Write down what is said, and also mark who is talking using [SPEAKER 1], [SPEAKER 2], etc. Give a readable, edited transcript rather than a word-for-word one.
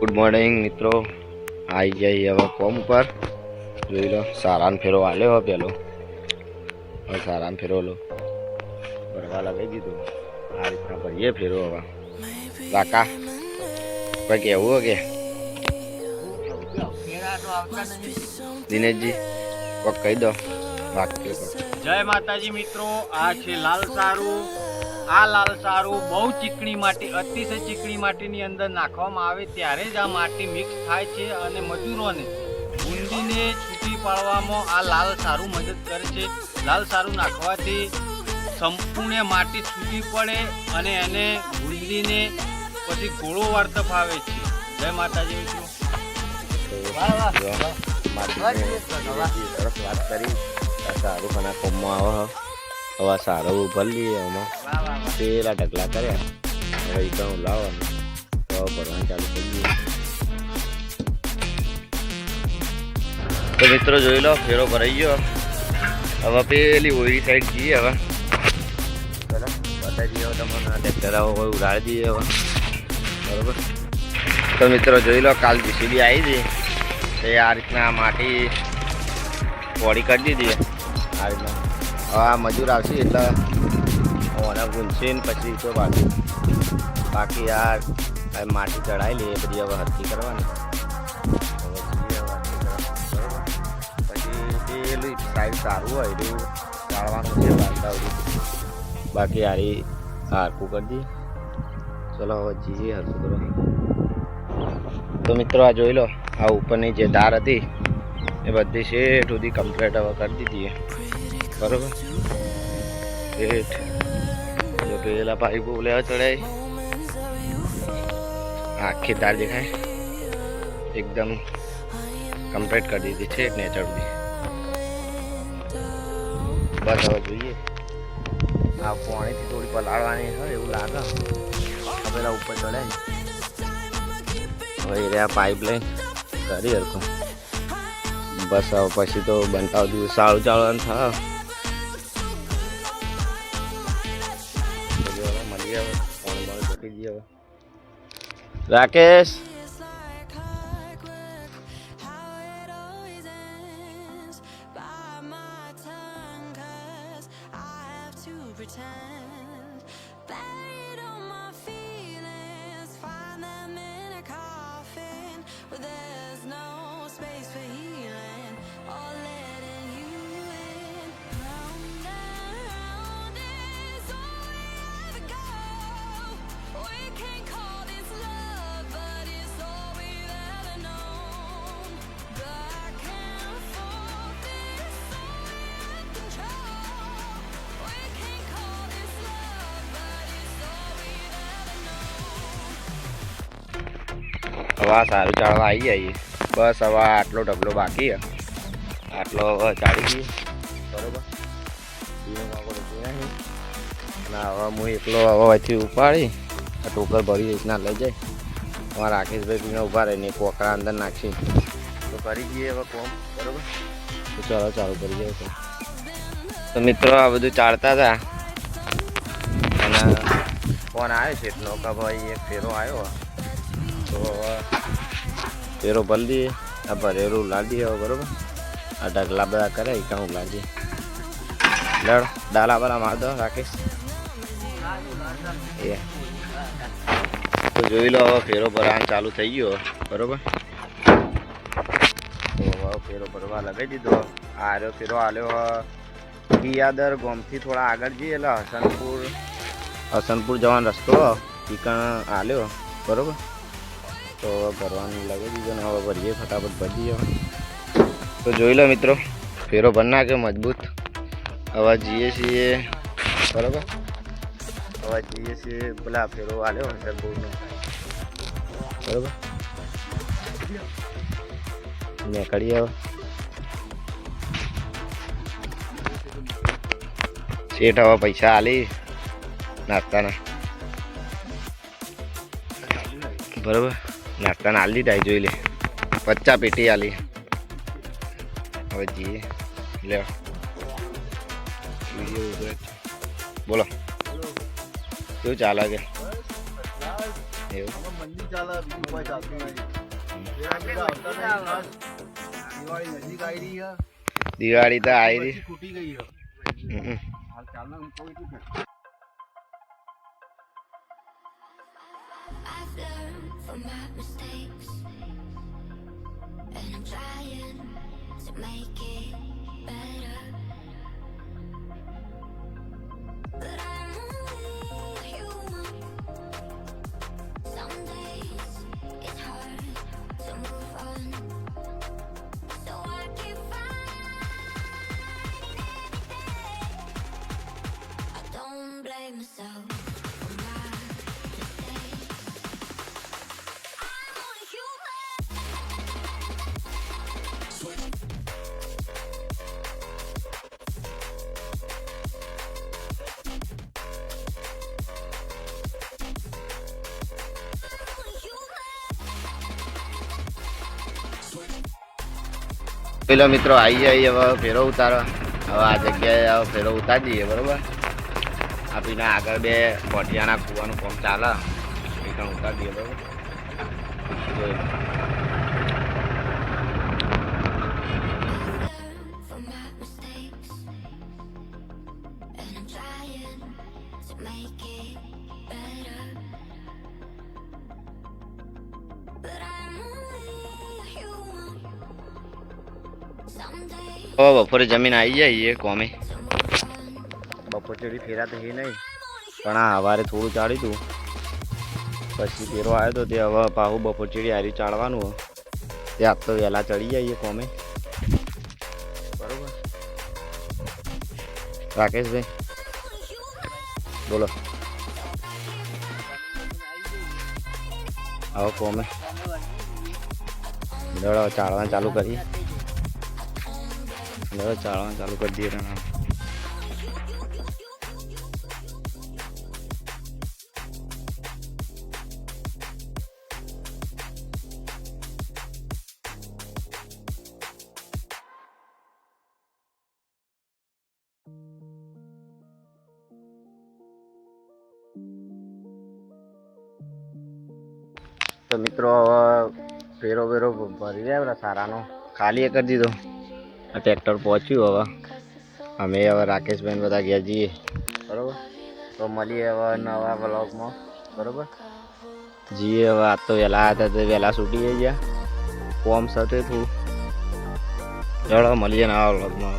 [SPEAKER 1] Good morning મિત્રો, આવી જઈએ હવે કોમ ઉપર. જોઈ લો સારાન ફેરો આલ્યો હવે પેલો. હવે સારાન ફેરો લો ભરવા લગાવી દીધું. આ રીતના ભરીએ ફેરો. હવે કાકા કંઈ કહેવું કે દિનેશજી કોક કહી દો વાક્ય.
[SPEAKER 2] જય માતાજી મિત્રો, આ છે લાલ સારું. આ લાલ સારું બહુ ચીકણી માટી, અતિશય ચીકણી માટીની અંદર નાખવામાં આવે ત્યારે જ આ માટી મિક્સ થાય છે અને મજૂરોને ભૂંડીને છૂટી પાડવામાં આ લાલ સારું મદદ કરે છે. લાલ સારું નાખવાથી સંપૂર્ણ માટી છૂટી પડે અને એને ભૂંડીને પછી ગોળો વાર્તફ આવે છે. જય માતાજી મિત્રો.
[SPEAKER 1] સરસ વાત કરી. સારું ખાના કોમમાં આવે. હવે સારું ભરી લઈએ. એમાં પેલા ઢગલા કર્યા. હવે ઘઉં લાવવાનું તો ભરવાનું ચાલુ કરી દઈએ. તો મિત્રો જોઈ લો ફેરો ભરાઈ ગયો. હવે પેલી ઓઈરી સાઈડ જઈએ. હવે બતાવી દઈએ તમને ટ્રેક્ટર આવો કોઈ ઉડાડી દઈએ હવે. બરાબર. તો મિત્રો જોઈ લો કાલ જીસીબી આવી હતી તે આ રીતના માટી પોળી કરી દીધી. આ રીતના હવે આ મજૂર આવશે એટલે ઓને ગુંચીને પછી તો બાકી આ માટી ચડાવી લઈએ બધી. હવે હરકી કરવાની. પછી પેલું સાઈડ સારું હોય એટલું ચાળવાનું છે બાંધતા હોય. બાકી હારી હરકું કરી દઈએ. ચલો હવે જઈએ હરકું કરવા. તો મિત્રો આ જોઈ લો આ ઉપરની જે તાર હતી એ બધી શેઠ સુધી કમ્પ્લીટ હવે કરી દીધી. બરોબર. શેઠ જો પેલા પાઇપો લેવા ચડાય આખી તાર દેખાય એકદમ કમ્પ્લીટ કરી દીધી છે ને ચડવી. બસ હવે જોઈએ આ પાણીથી થોડી પલાળવાની હોય એવું લાગે. પેલા ઉપર ચડાય હવે રહ્યા પાઇપ લઈને કરી હરખું. બસ હવે પછી તો બનતા બધું સારું ચાલવાનું થાય. મળીએ હવે પાણી પાણી ઘટી દઈએ હવે. રાકેશ હવે સારું ચાળવા આવી જઈએ. બસ હવે આટલો ઢગલો બાકી. આટલો હવે ચાળી દઈએ. બરોબર. અને હવે હું એકલો હવે અહીંથી ઉપાડી આ ટોકર ભરી રીતના લઈ જાય. અમારા રાકેશભાઈ પીને ઊભા રહીને કોકરા અંદર નાખી તો કરી દઈએ હવે કોમ. બરોબર. તો ચાલો ચાલુ કરી દઈએ. તો મિત્રો આ બધું ચાળતા હતા અને ફોન આવ્યો છે એટલો કે ભાઈ એક ફેરો આવ્યો તો ફેરો ભરી દઈએ. આ ભરેલું લાવી દઈએ હવે. બરોબર. આ ઢગલા બધા કરે એ કામ લાવી દઈએ. લડ ડાલા વાળા માર દો રાકેશ. એ તો જોઈ લો હવે ફેરો ભરવાનું ચાલુ થઈ ગયો. બરોબર. તો હવે ફેરો ભરવા લગાવી દીધો. આ રહ્યો ફેરો આલ્યો બિયાદર ગામથી થોડા આગળ જઈએ એટલે હસનપુર જવાનો રસ્તો ટીકણ આલ્યો. બરોબર. તો ભરવાનું લગાવી દીધો ને હવે ભરીએ ફટાફટ ભરી દઈએ. તો જોઈ લો મિત્રો ફેરો ભરી નાખ્યો મજબૂત. હવે જઈએ છીએ. બરાબર. હવે જઈએ છીએ પેલા ફેરો આલ્યો હસનપુરનો. બરાબર. નીકળીએ હવે. શેઠ હવે પૈસા આલી નાસ્તાના. બરાબર. નાસ્તાના આલી દીધા જોઈ લે. 50 પેટી આલી. હવે જઈએ લેવા. બોલો કેવું ચાલે કે એવું
[SPEAKER 3] મંદી ચાલે બીજું કોઈ ચાલતું નહીં. દિવાળી નજીક આવી રહી છે.
[SPEAKER 1] દિવાળી તો આવી રહી.
[SPEAKER 3] પછી ખૂટી ગઈ છે.
[SPEAKER 1] હમ.
[SPEAKER 3] હાલ ચાલને હું કહું છું ને.
[SPEAKER 4] I've learned from my mistakes, and I'm trying to make it better. But I'm only human. Some days it's hard to move on, so I keep fighting every day. I don't blame myself for my mistakes. I'm only human. Only human.
[SPEAKER 1] પેલો મિત્રો આવી જાય હવે ફેરો ઉતારો. હવે આ જગ્યાએ હવે ફેરો ઉતારી દઈએ બરોબર. આપીને આગળ બે કોઠિયાના કૂવાનું કામ ચાલે એ પણ ઉતારી દઈએ બરોબર. જોઈ લો.
[SPEAKER 4] Learn from my mistakes, and I'm trying to make it better. But I'm only human. Some days
[SPEAKER 1] હવે બપોરે જમીન આવી જાય એ કોમે.
[SPEAKER 4] to move on.
[SPEAKER 1] બપોર ચડી ફેરા તો એ નહીં પણ આ સવારે થોડું ચાળ્યું હતું પછી ફેરો આવ્યો તો તે હવે પાહું બપોર ચડી હારી ચાળવાનું હોય તે આજ તો વહેલા ચડી જઈએ કોમે બરોબર. રાકેશભાઈ બોલો હવે કોમે દડો ચાળવાનું ચાલુ કરીએ. દડો ચાળવાનું ચાલુ કરી દઈએ. તો મિત્રો હવે ફેરો વેરો ભરી રહ્યા સારાનો ખાલી એ કરી દીધો. આ ટ્રેક્ટર પહોંચ્યું. હવે અમે હવે રાકેશભાઈ બધા ગયા જઈએ બરાબર. તો મળીએ હવે નવા વ્લોગમાં બરાબર. જઈએ હવે આજ તો વહેલા આવ્યા હતા તો વહેલા છૂટી ગયા કોમ સાથે થોડું. ચલો મળીએ નવા વ્લોગમાં.